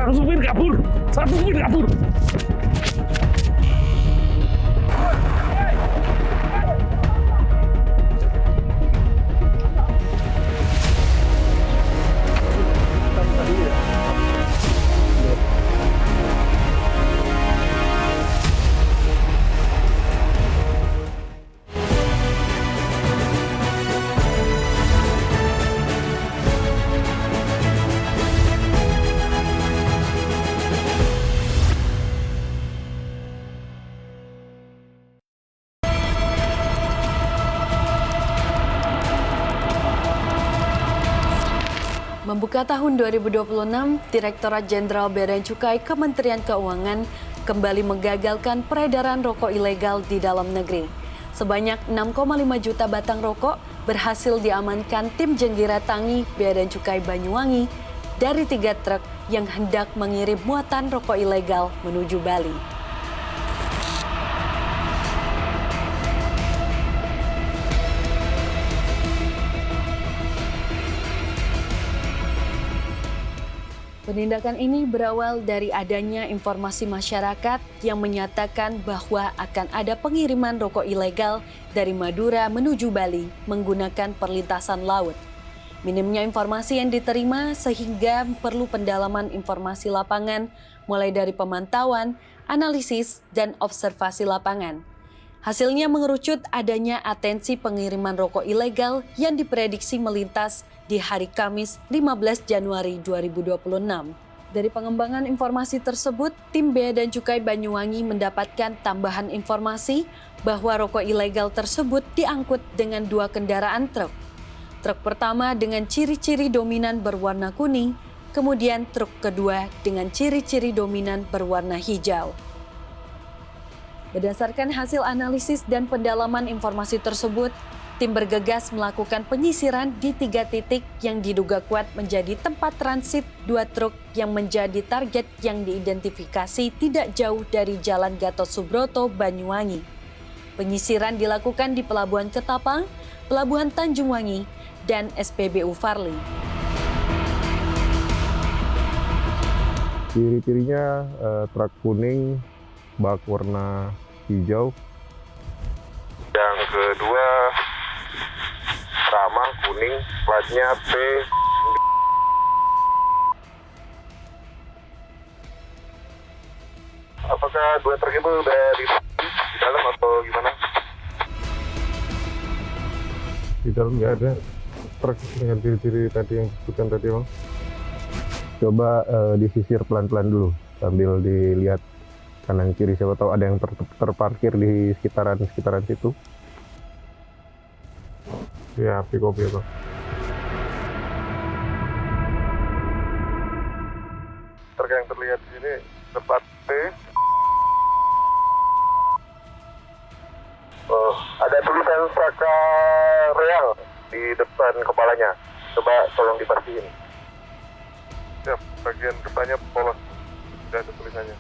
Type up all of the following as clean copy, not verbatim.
Satu supir kabur. Satu supir kabur. Membuka tahun 2026, Direktorat Jenderal Bea dan Cukai Kementerian Keuangan kembali menggagalkan peredaran rokok ilegal di dalam negeri. Sebanyak 6,5 juta batang rokok berhasil diamankan tim Jenggira-Tangi Bea dan Cukai Banyuwangi dari 3 truk yang hendak mengirim muatan rokok ilegal menuju Bali. Penindakan ini berawal dari adanya informasi masyarakat yang menyatakan bahwa akan ada pengiriman rokok ilegal dari Madura menuju Bali menggunakan perlintasan laut. Minimnya informasi yang diterima sehingga perlu pendalaman informasi lapangan mulai dari pemantauan, analisis, dan observasi lapangan. Hasilnya mengerucut adanya atensi pengiriman rokok ilegal yang diprediksi melintas di hari Kamis 15 Januari 2026. Dari pengembangan informasi tersebut, tim Bea dan Cukai Banyuwangi mendapatkan tambahan informasi bahwa rokok ilegal tersebut diangkut dengan 2 kendaraan truk. Truk pertama dengan ciri-ciri dominan berwarna kuning, kemudian truk kedua dengan ciri-ciri dominan berwarna hijau. Berdasarkan hasil analisis dan pendalaman informasi tersebut, tim bergegas melakukan penyisiran di 3 titik yang diduga kuat menjadi tempat transit 2 truk yang menjadi target yang diidentifikasi tidak jauh dari Jalan Gatot Subroto, Banyuwangi. Penyisiran dilakukan di Pelabuhan Ketapang, Pelabuhan Tanjung Wangi, dan SPBU Farli. Ciri-cirinya truk kuning, bak warna hijau. Yang kedua sama kuning, platnya P. Apakah 2 truk itu udah di dalam atau gimana? Di dalam nggak ada truk dengan ciri-ciri tadi yang disebutkan tadi, Bang. Coba disisir pelan-pelan dulu sambil dilihat kanan kiri, siapa tahu ada yang terparkir di sekitaran situ. Ya, pick up ya, Bang. Truk yang terlihat di sini tempat P. Ada tulisan Saka Real di depan kepalanya. Coba tolong dibersihin. Siap, bagian depannya polos. Tidak ada tulisannya.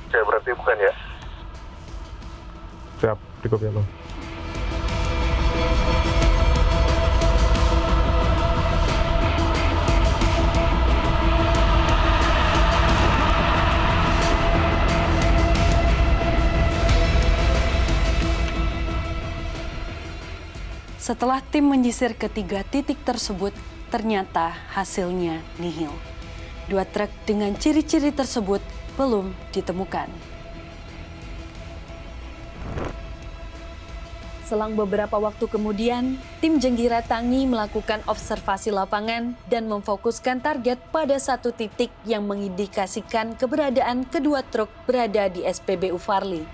Oke, berarti bukan ya? Siap, pick up ya, Bang. Setelah tim menyisir ke 3 titik tersebut, ternyata hasilnya nihil. 2 truk dengan ciri-ciri tersebut belum ditemukan. Selang beberapa waktu kemudian, tim Jenggira-Tangi melakukan observasi lapangan dan memfokuskan target pada 1 titik yang mengindikasikan keberadaan kedua truk berada di SPBU Farli.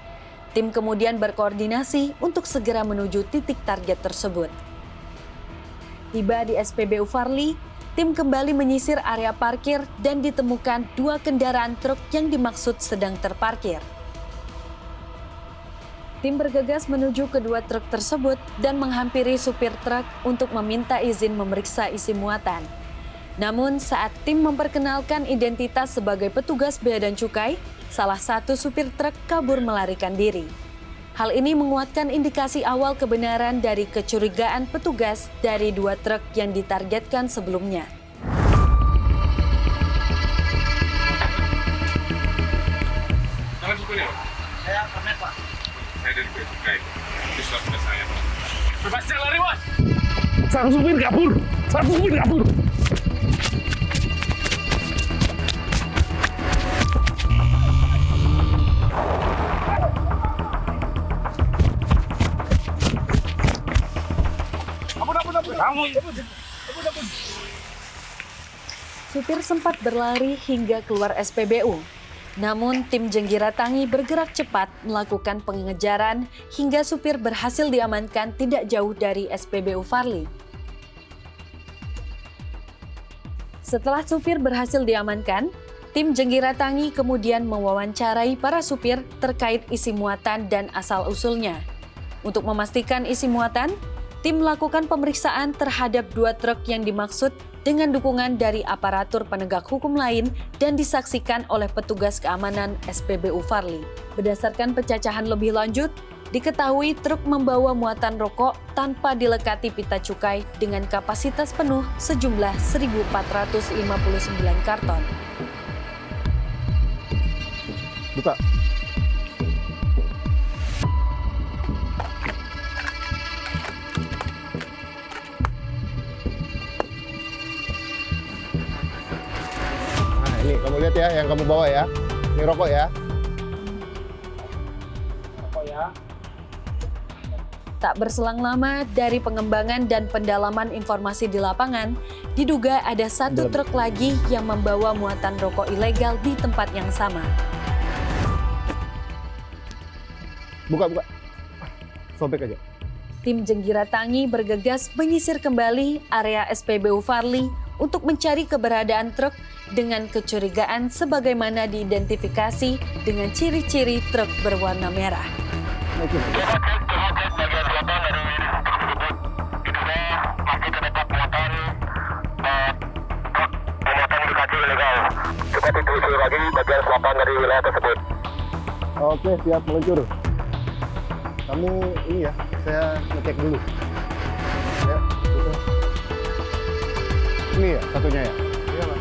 Tim kemudian berkoordinasi untuk segera menuju titik target tersebut. Tiba di SPBU Farli, tim kembali menyisir area parkir dan ditemukan 2 kendaraan truk yang dimaksud sedang terparkir. Tim bergegas menuju kedua truk tersebut dan menghampiri supir truk untuk meminta izin memeriksa isi muatan. Namun saat tim memperkenalkan identitas sebagai petugas Bea dan Cukai, salah satu supir truk kabur melarikan diri. Hal ini menguatkan indikasi awal kebenaran dari kecurigaan petugas dari 2 truk yang ditargetkan sebelumnya. Satu supir kabur. Satu supir kabur. Supir sempat berlari hingga keluar SPBU. Namun tim Jenggiratani bergerak cepat melakukan pengejaran hingga supir berhasil diamankan tidak jauh dari SPBU Farli. Setelah supir berhasil diamankan, tim Jenggiratani kemudian mewawancarai para supir terkait isi muatan dan asal-usulnya. Untuk memastikan isi muatan, tim melakukan pemeriksaan terhadap 2 truk yang dimaksud dengan dukungan dari aparatur penegak hukum lain dan disaksikan oleh petugas keamanan SPBU Farli. Berdasarkan pencacahan lebih lanjut, diketahui truk membawa muatan rokok tanpa dilekati pita cukai dengan kapasitas penuh sejumlah 1.459 karton. Buka. Nah, ini kamu lihat ya, yang kamu bawa ya. Ini rokok ya. Tak berselang lama dari pengembangan dan pendalaman informasi di lapangan, diduga ada 1 truk lagi yang membawa muatan rokok ilegal di tempat yang sama. Buka. Sobek aja. Tim Jenggiratani bergegas menyisir kembali area SPBU Farli untuk mencari keberadaan truk dengan kecurigaan sebagaimana diidentifikasi dengan ciri-ciri truk berwarna merah. Kita ditelusuri lagi bagian selatan dari wilayah tersebut. Oke, siap meluncur. Kamu ini ya, saya ngecek dulu. Ya, gitu. Ini ya, satunya ya? Iya, Pak.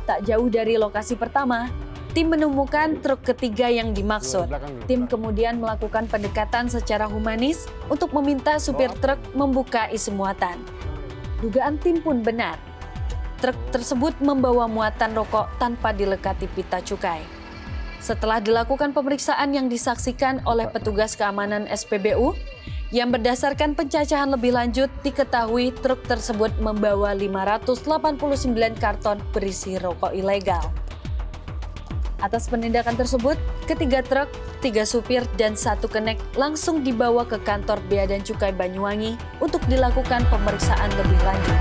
Tak jauh dari lokasi pertama, tim menemukan truk ketiga yang dimaksud. Tim kemudian melakukan pendekatan secara humanis untuk meminta supir truk membuka isi muatan. Dugaan tim pun benar. Truk tersebut membawa muatan rokok tanpa dilekati pita cukai. Setelah dilakukan pemeriksaan yang disaksikan oleh petugas keamanan SPBU, yang berdasarkan pencacahan lebih lanjut diketahui truk tersebut membawa 589 karton berisi rokok ilegal. Atas penindakan tersebut, ketiga truk, 3 supir, dan 1 kenek langsung dibawa ke kantor Bea dan Cukai Banyuwangi untuk dilakukan pemeriksaan lebih lanjut.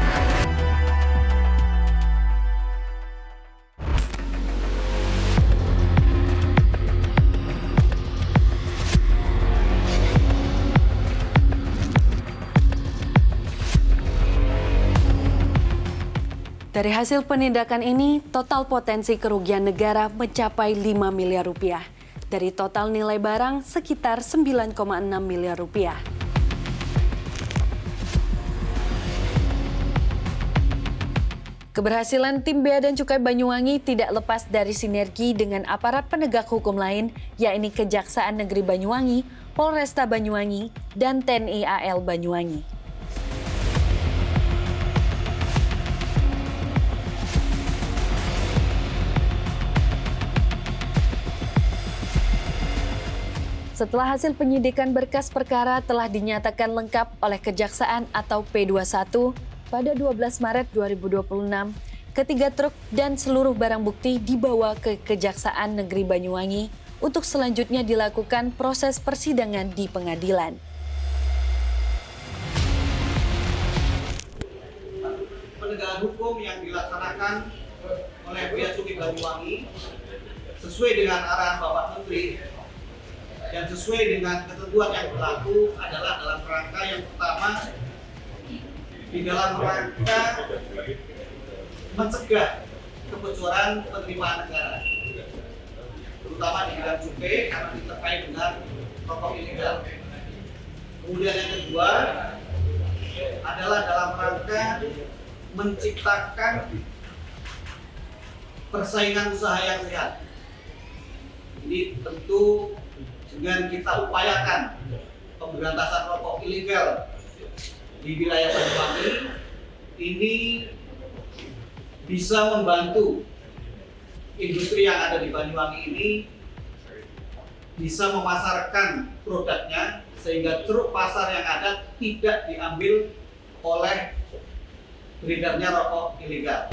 Dari hasil penindakan ini, total potensi kerugian negara mencapai 5 miliar rupiah. Dari total nilai barang sekitar 9,6 miliar rupiah. Keberhasilan tim Bea dan Cukai Banyuwangi tidak lepas dari sinergi dengan aparat penegak hukum lain, yakni Kejaksaan Negeri Banyuwangi, Polresta Banyuwangi, dan TNI AL Banyuwangi. Setelah hasil penyidikan berkas perkara telah dinyatakan lengkap oleh Kejaksaan atau P21 pada 12 Maret 2026, ketiga truk dan seluruh barang bukti dibawa ke Kejaksaan Negeri Banyuwangi untuk selanjutnya dilakukan proses persidangan di pengadilan. Penegakan hukum yang dilaksanakan oleh Bea Cukai Banyuwangi sesuai dengan arahan Bapak Menteri dan sesuai dengan ketentuan yang berlaku adalah dalam rangka yang pertama di dalam rangka mencegah kebocoran penerimaan negara, terutama di bidang cukai karena terkait dengan rokok ilegal. Kemudian yang kedua adalah dalam rangka menciptakan persaingan usaha yang sehat. Ini tentu dengan kita upayakan pemberantasan rokok ilegal di wilayah Banyuwangi ini bisa membantu industri yang ada di Banyuwangi ini bisa memasarkan produknya sehingga ceruk pasar yang ada tidak diambil oleh beredarnya rokok ilegal.